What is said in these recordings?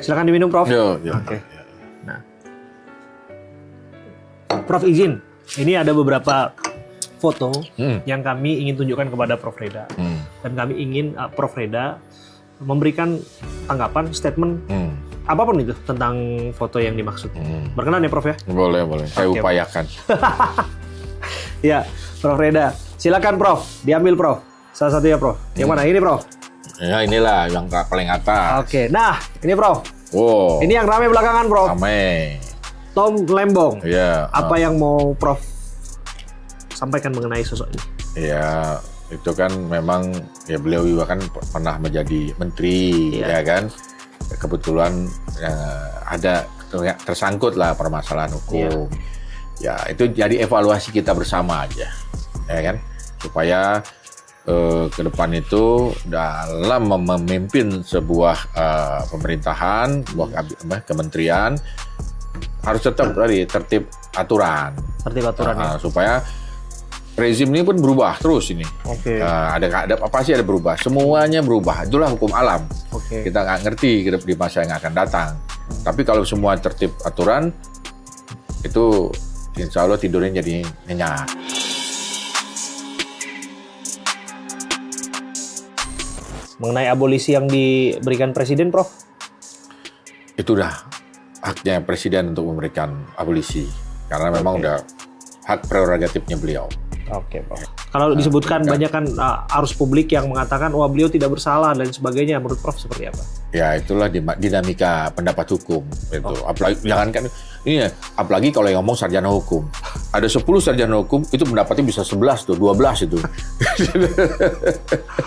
Silakan diminum, Prof. Yo. Oke. Nah, Prof izin. Ini ada beberapa foto yang kami ingin tunjukkan kepada Prof Reda. Dan kami ingin Prof Reda memberikan tanggapan, statement, apapun itu tentang foto yang dimaksud. Berkenan ya, Prof ya? Boleh. Saya Oke, upayakan. Ya, Prof Reda. Silakan, Prof. Diambil, Prof. Salah satunya, Prof. Yang mana? Ini, Prof. Ya inilah yang paling atas. Oke. Nah, ini, Prof. Wow. Ini yang ramai belakangan, Prof. Ramai. Tom Lembong. Iya. Apa yang mau Prof sampaikan mengenai sosok ini? Ya, itu kan memang ya beliau juga kan pernah menjadi menteri, Iya. ya kan. Kebetulan ada tersangkut lah permasalahan hukum. Ya, itu jadi evaluasi kita bersama aja, ya kan. Supaya ke depan itu dalam memimpin sebuah pemerintahan, sebuah kementerian harus tetap dari tertib aturan. Tertib aturan ya. Supaya rezim ini pun berubah terus ini. Oke. Ada apa sih ada berubah? Semuanya berubah. Itulah hukum alam. Oke. Kita nggak ngerti di masa yang akan datang. Tapi kalau semua tertib aturan, itu insya Allah tidurnya jadi nyenyak. Mengenai abolisi yang diberikan Presiden, Prof? Itu udah haknya Presiden untuk memberikan abolisi. Karena memang udah hak prerogatifnya beliau. Oke, Prof. Kalau disebutkan banyak kan arus publik yang mengatakan wah beliau tidak bersalah dan sebagainya, menurut Prof seperti apa? Ya itulah dinamika pendapat hukum itu. Apalagi jangankan ini ya, apalagi kalau yang ngomong sarjana hukum. Ada 10 sarjana hukum itu pendapatnya bisa 11 tuh, 12 itu.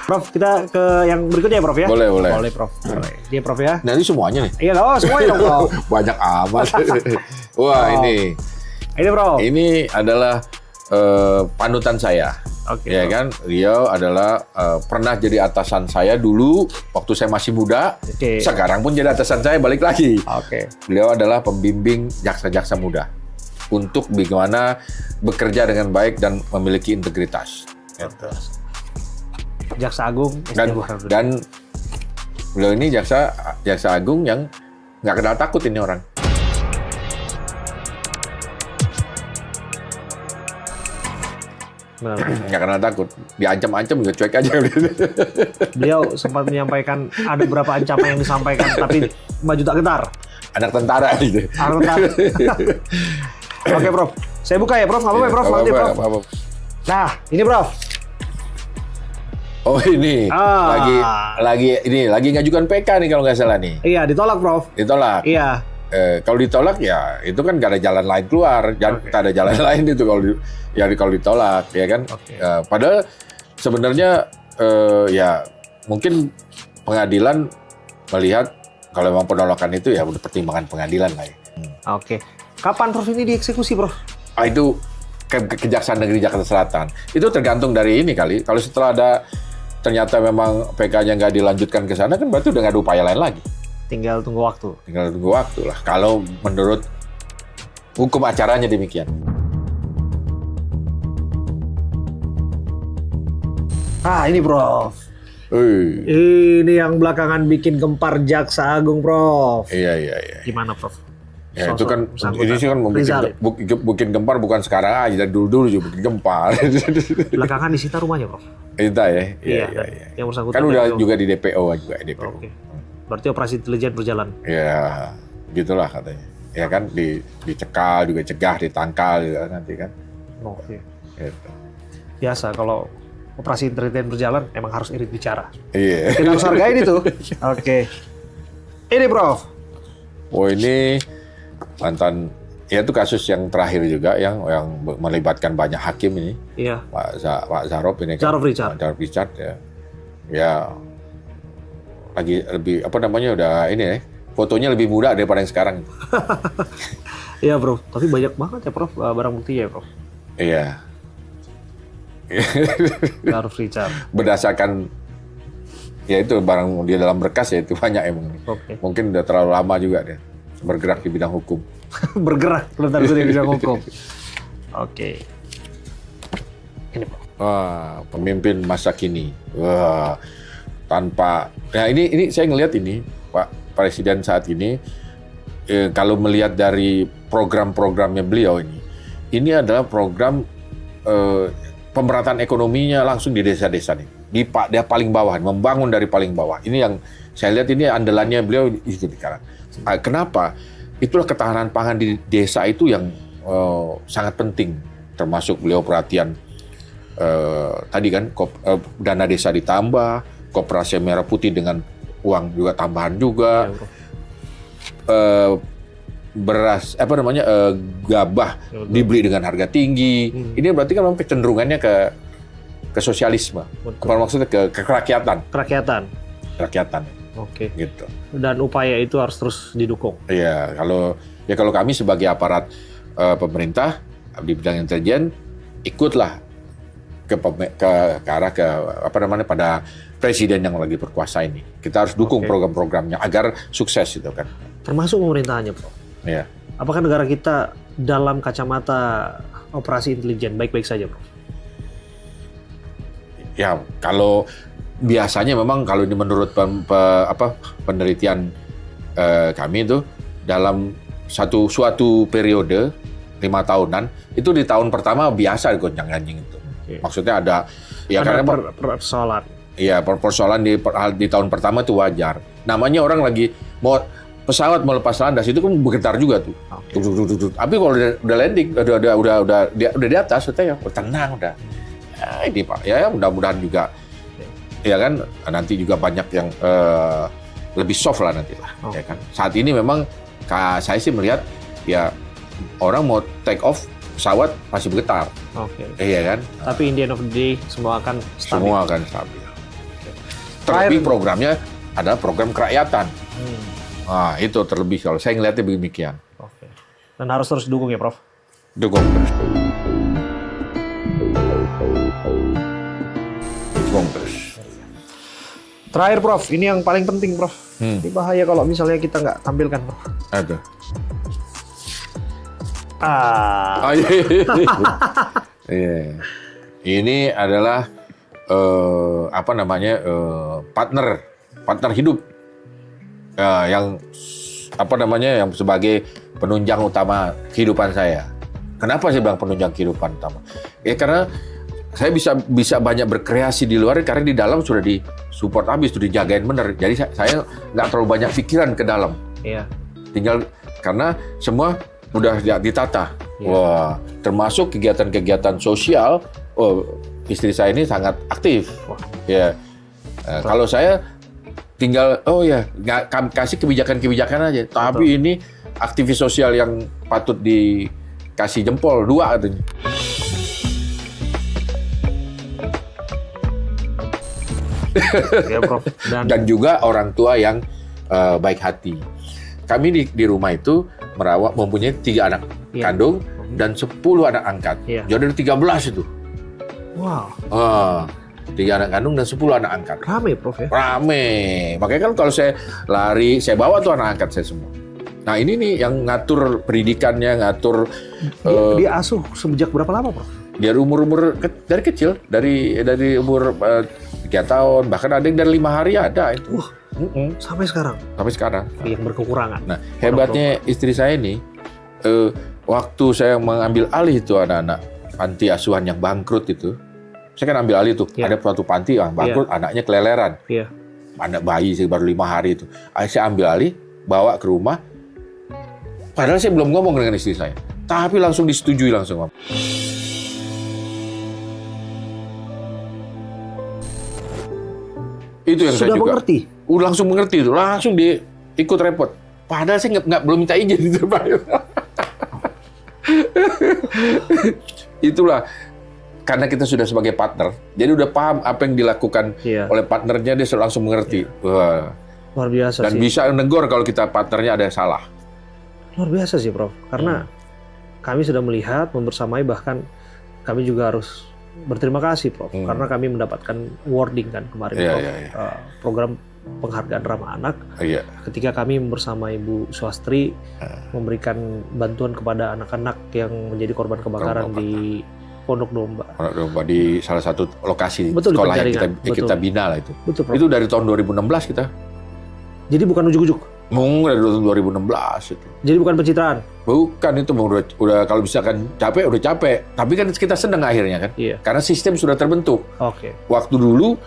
Prof, kita ke yang berikutnya ya, Prof ya? Boleh. Boleh, Prof. Boleh. Dia, Prof ya? Nanti semuanya nih. Iya, semuanya dong, Prof. Banyak amat. Wah, ini Prof. Ini adalah panutan saya. Oke, Ya Prof. kan, Beliau adalah pernah jadi atasan saya dulu waktu saya masih muda. Oke. Sekarang pun jadi atasan saya balik lagi. Oke. Beliau adalah pembimbing jaksa-jaksa muda untuk bagaimana bekerja dengan baik dan memiliki integritas. Gitu. Jaksa Agung Dan beliau ini jaksa agung yang nggak kenal takut ini orang. Nggak kenal takut, diancam-ancam juga cuek aja. Beliau sempat menyampaikan ada beberapa ancaman yang disampaikan, tapi maju tak getar. Anak tentara gitu. Anak tentara. Oke, Prof. Saya buka ya, Prof. Nggak apa-apa, Prof. Nanti, Prof. Apa-apa. Nah, ini, Prof. Oh ini lagi ngajukan PK nih kalau nggak salah nih. Iya, ditolak, Prof. Ditolak. Iya. Kalau ditolak ya itu kan nggak ada jalan lain keluar, tak ada jalan lain itu kalau ditolak, ya kan. Oke. Padahal sebenarnya ya mungkin pengadilan melihat kalau memang penolakan itu ya udah pertimbangan pengadilan lah ya. Oke. Kapan, Prof, ini dieksekusi, Prof? Itu Kejaksaan Negeri Jakarta Selatan. Itu tergantung dari ini kali. Kalau setelah ada ternyata memang PK-nya nggak dilanjutkan ke sana kan berarti udah nggak ada upaya lain lagi. Tinggal tunggu waktu. Tinggal tunggu waktu lah. Kalau menurut hukum acaranya demikian. Ah, ini, Prof. Ini yang belakangan bikin gempar Jaksa Agung, Prof. Iya. Gimana, Prof? Ya itu kan, bersangkutan. ini sih kan bikin gempar bukan sekarang aja, dari dulu juga bikin gempar. Belakangan disita rumahnya, Prof. Itu ya? Iya. Yang bersangkutan. Kan udah juga di DPO juga, DPO. Oke. Berarti operasi intelijen berjalan. Ya, gitulah katanya. Ya kan, dicekal, juga cegah, ditangkal juga nanti kan. Oke. Gitu. Biasa kalau operasi intelijen berjalan emang harus irit bicara. Iya. Kita harus hargain itu. Oke. Ini, Prof. Oh ini mantan, ya itu kasus yang terakhir juga yang melibatkan banyak hakim ini. Iya. Pak Zarop ini kan. Zarop Richard. Zarop Richard ya. Ya lagi lebih apa namanya udah ini ya. Fotonya lebih muda daripada yang sekarang. Iya, Prof. Tapi banyak banget ya, Prof, barang buktinya ya, Prof. Iya. Zarop Richard. Berdasarkan ya itu barang dia dalam berkas ya itu banyak emang. Oke. Mungkin udah terlalu lama juga dia bergerak di bidang hukum. Bergerak belum tentu di bidang hukum. Oke. Ini, Prof. Wah, pemimpin masa kini. Wah, tanpa. Nah ini saya ngelihat ini Pak Presiden saat ini, kalau melihat dari program-programnya beliau ini adalah program pemerataan ekonominya langsung di desa-desa nih, di dia paling bawah, membangun dari paling bawah. Ini yang saya lihat ini andalannya beliau itu sekarang. Kenapa? Itulah ketahanan pangan di desa itu yang sangat penting, termasuk beliau perhatian tadi kan dana desa ditambah, koperasi merah putih dengan uang juga tambahan juga. Beras gabah dibeli dengan harga tinggi. Ini berarti kan memang kecenderungannya ke sosialisme. Maksudnya ke kerakyatan. Kerakyatan. Oke. Gitu. Dan upaya itu harus terus didukung. Iya, kalau kami sebagai aparat pemerintah di bidang intelijen ikutlah ke arah pada presiden yang lagi berkuasa ini. Kita harus dukung program-programnya agar sukses itu kan. Termasuk pemerintahannya, Prof. Iya. Apakah negara kita dalam kacamata operasi intelijen baik-baik saja, Prof? Ya, kalau biasanya memang kalau ini menurut penelitian kami itu dalam suatu periode 5 tahunan itu di tahun pertama biasa gonjang-ganjing itu. Maksudnya ada karena persoalan. Iya, persoalan di tahun pertama itu wajar. Namanya orang lagi pesawat mau lepas landas itu kan bergetar juga tuh. Tapi kalau udah landing, udah di atas, ya tenang udah. Ini Pak, ya mudah-mudahan juga, ya kan nanti juga banyak yang lebih soft lah nanti lah, ya kan. Saat ini memang saya sih melihat ya orang mau take off pesawat masih bergetar. Iya kan. Tapi in the end of the day semua akan stabil. Terlebih programnya adalah program kerakyatan. Nah, itu terlebih kalau saya ngelihatnya demikian. Dan harus terus didukung ya, Prof? Dukung terus. Terakhir, Prof, ini yang paling penting, Prof. Ini bahaya kalau misalnya kita nggak tampilkan, Prof. Aduh. Iya. Ini adalah partner hidup yang yang sebagai penunjang utama kehidupan saya. Kenapa saya bilang penunjang kehidupan utama? Ya karena saya bisa banyak berkreasi di luar karena di dalam sudah disupport habis, sudah dijagain bener. Jadi saya nggak terlalu banyak pikiran ke dalam. Iya. Tinggal karena semua udah ditata. Iya. Wah, termasuk kegiatan-kegiatan sosial. Istri saya ini sangat aktif. Ya. Kalau saya tinggal kasih kebijakan-kebijakan aja. Tapi ini aktivis sosial yang patut dikasih jempol 2 katanya. Ya, Prof. Dan juga orang tua yang baik hati. Kami di rumah itu mempunyai 3 anak kandung dan 10 anak angkat. Jadi ada 13 itu. Wow. 3 anak kandung dan 10 anak angkat. Rame, Prof ya? Rame. Makanya kan kalau saya lari, saya bawa tuh anak angkat saya semua. Nah ini nih yang ngatur pendidikannya, ngatur... Dia asuh sejak berapa lama, Prof? Dari umur dari kecil, dari umur 3 tahun, bahkan ada yang dari 5 hari ada itu. Sampai sekarang? Sampai sekarang. Yang berkekurangan. Nah, hebatnya istri saya ini, waktu saya mengambil alih itu anak-anak panti asuhan yang bangkrut itu, saya kan ambil alih tuh, ada suatu panti yang bangkrut, anaknya keleleran. Anak bayi baru 5 hari itu. Saya ambil alih, bawa ke rumah, padahal saya belum ngomong dengan istri saya, tapi langsung disetujui langsung. Itu yang sudah saya juga mengerti. Langsung mengerti itu, langsung dia ikut repot. Padahal saya belum minta izin itu, Pak. Itulah karena kita sudah sebagai partner, jadi udah paham apa yang dilakukan oleh partnernya, dia langsung mengerti. Wah, luar biasa. Dan bisa negor kalau kita partnernya ada yang salah. Luar biasa sih, Prof. Karena kami sudah melihat, membersamai, bahkan kami juga harus berterima kasih, Prof. Karena kami mendapatkan awarding kan kemarin, Prof. Program penghargaan ramah anak. Ketika kami bersama Ibu Swastri memberikan bantuan kepada anak-anak yang menjadi korban kebakaran di Pondok Domba. Pondok Domba di salah satu lokasi Betul, sekolah yang kita bina lah itu. Betul, Prof. Itu dari tahun 2016 kita. Jadi bukan ujuk-ujuk? Dari 2016 itu. Jadi bukan pencitraan? Bukan, itu udah kalau misalkan capek, udah capek. Tapi kan kita seneng akhirnya kan. Iya. Karena sistem sudah terbentuk. Oke. Waktu dulu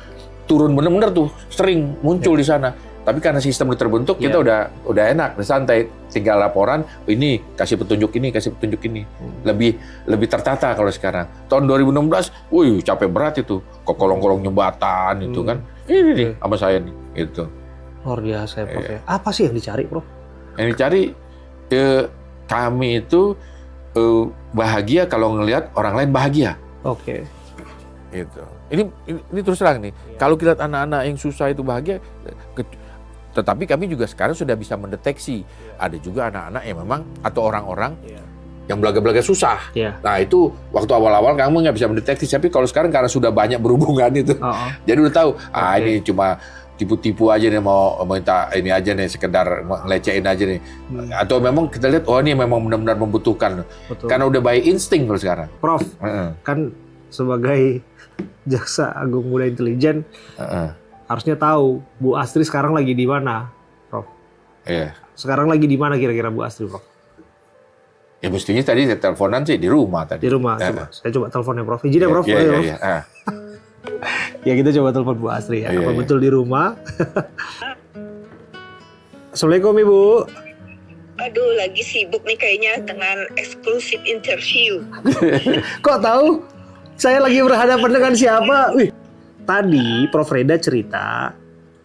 turun bener-bener tuh sering muncul di sana. Tapi karena sistem udah terbentuk, kita udah enak, udah santai. Tinggal laporan, ini kasih petunjuk ini, kasih petunjuk ini. Lebih tertata kalau sekarang. Tahun 2016, capek berat itu. Kok kolong-kolong jembatan itu kan. Ini nih sama saya nih, gitu. Luar biasa ya, Prof. Apa sih yang dicari, Prof? Yang dicari, kami itu bahagia kalau ngelihat orang lain bahagia. Oke. Gitu. Ini terus terang nih. Kalau kita lihat anak-anak yang susah itu bahagia, tetapi kami juga sekarang sudah bisa mendeteksi. Ada juga anak-anak yang memang atau orang-orang yang belaga-belaga susah. Nah itu waktu awal-awal kamu nggak bisa mendeteksi. Tapi kalau sekarang karena sudah banyak berhubungan itu, jadi udah tahu. Ini cuma tipu-tipu aja nih, mau minta ini aja nih, sekedar ngelecehin aja nih. Atau memang kita lihat, ini memang benar-benar membutuhkan. Betul. Karena udah by insting kalau sekarang. Prof, kan sebagai Jaksa Agung Muda Intelijen, harusnya tahu Bu Astri sekarang lagi di mana, Prof? Iya. Sekarang lagi di mana kira-kira Bu Astri, Prof? Ya mestinya tadi teleponan sih di rumah tadi. Di rumah, saya coba teleponnya Prof. Izin ya, Prof? Iya. Ya kita coba telepon Bu Astri ya. Apa betul di rumah? Assalamualaikum Ibu. Aduh, lagi sibuk nih kayaknya dengan eksklusif interview. Kok tahu? Saya lagi berhadapan dengan siapa? Tadi Prof Reda cerita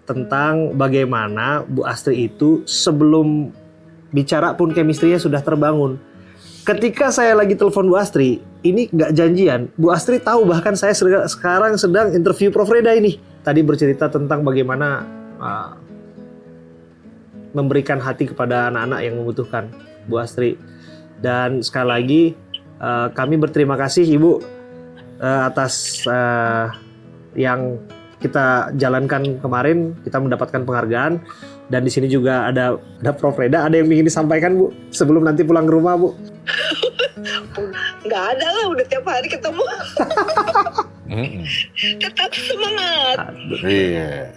tentang bagaimana Bu Astri itu sebelum bicara pun chemistry-nya sudah terbangun. Ketika saya lagi telepon Bu Astri, ini nggak janjian. Bu Astri tahu bahkan saya sekarang sedang interview Prof Reda ini. Tadi bercerita tentang bagaimana memberikan hati kepada anak-anak yang membutuhkan, Bu Astri. Dan sekali lagi kami berterima kasih Ibu atas yang kita jalankan kemarin. Kita mendapatkan penghargaan. Dan di sini juga ada Prof Reda. Ada yang ingin disampaikan Bu sebelum nanti pulang ke rumah Bu? Nggak ada lah, udah tiap hari ketemu. Tetap semangat.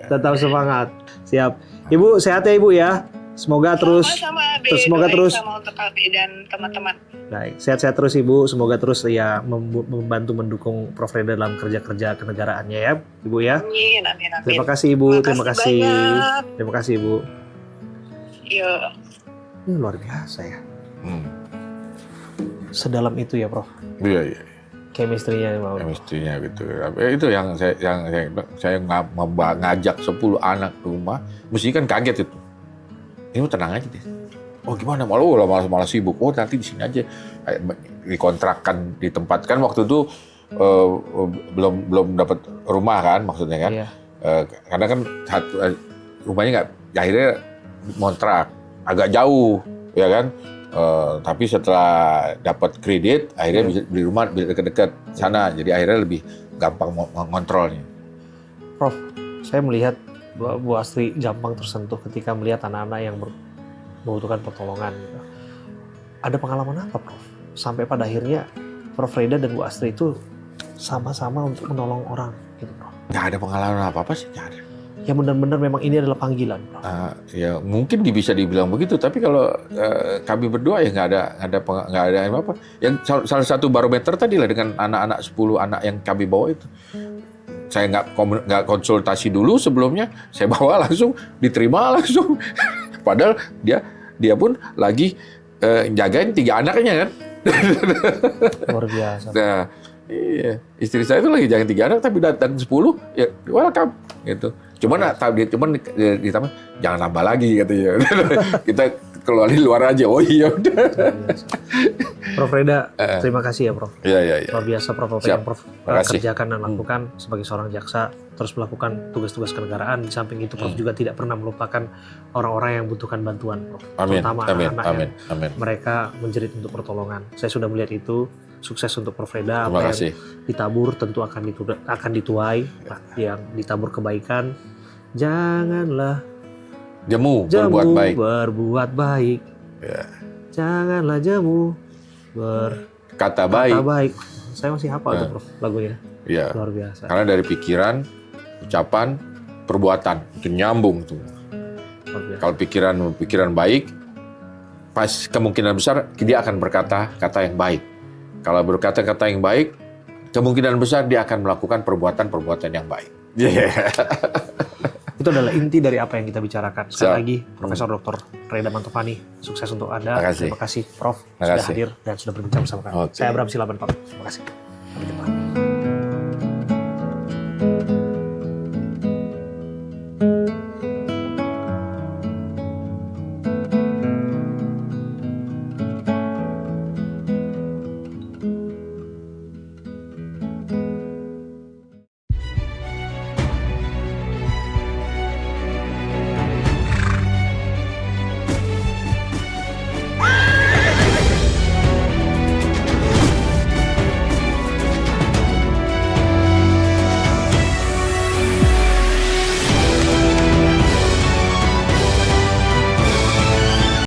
Tetap semangat. Siap. Ibu sehat ya Ibu ya. Semoga terus. Semoga terus. Sama untuk Abi dan teman-teman. Baik, sehat-sehat terus Ibu. Semoga terus ya membantu mendukung Prof Reda dalam kerja-kerja kenegaraannya ya, Ibu ya. Amin. Terima kasih Ibu. Terima kasih. Terima kasih Ibu. Iya. Ini luar biasa ya. Sedalam itu ya, Prof. Iya. Chemistry-nya mau. Chemistry-nya gitu. Itu yang saya ngajak 10 anak ke rumah, mesti kan kaget itu. Ini tenang aja deh. Oh gimana? Malah sibuk. Oh nanti di sini aja. Dikontrakkan, ditempatkan waktu itu belum dapat rumah kan maksudnya kan. Iya. Karena kan rumahnya nggak, akhirnya kontrak agak jauh ya kan. Tapi setelah dapat kredit, akhirnya bisa beli rumah dekat-dekat sana. Jadi akhirnya lebih gampang mengontrolnya. Prof, saya melihat Bu Astri gampang tersentuh ketika melihat anak-anak yang membutuhkan pertolongan. Ada pengalaman apa, Prof? Sampai pada akhirnya Prof Reda dan Bu Astri itu sama-sama untuk menolong orang, gitu, Prof. Nggak ada pengalaman apa-apa sih, nggak ada. Ya benar-benar memang ini adalah panggilan, Prof. Ya mungkin bisa dibilang begitu, tapi kalau kami berdua ya nggak ada apa-apa. Yang salah satu barometer tadi lah dengan anak-anak 10 anak yang kami bawa itu. Saya nggak konsultasi dulu sebelumnya, saya bawa langsung, diterima langsung. Padahal dia pun lagi jagain 3 anaknya kan. Luar biasa. Nah, iya, istri saya itu lagi jaga 3 anak tapi datang 10, ya welcome gitu. Cuman ditambah jangan nambah lagi katanya. Kita keluar di luar aja. Oh iya udah. Prof Reda, terima kasih ya Prof. Iya. Luar biasa Prof yang Prof kerjakan dan lakukan sebagai seorang jaksa, terus melakukan tugas-tugas kenegaraan. Di samping itu Prof juga tidak pernah melupakan orang-orang yang membutuhkan bantuan Prof. Terutama anak-anak yang mereka menjerit untuk pertolongan. Saya sudah melihat itu. Sukses untuk Prof Reda. Apa yang ditabur tentu akan dituai. Yang ditabur kebaikan, janganlah jemu berbuat baik. Ya. Janganlah jemu berkata baik. Saya masih hafal tuh Prof lagunya. Ya. Luar biasa. Karena dari pikiran, ucapan, perbuatan itu nyambung tuh. Kalau pikiran baik, pas kemungkinan besar dia akan berkata kata yang baik. Kalau berkata kata yang baik, kemungkinan besar dia akan melakukan perbuatan yang baik. Itu adalah inti dari apa yang kita bicarakan. Sekali lagi, Profesor Dr. Reda Mantovani, sukses untuk Anda. Terima kasih, Prof. Sudah hadir dan sudah berbincang bersama kami. Saya Abraham Silaban, Pak. Terima kasih. Sampai jumpa.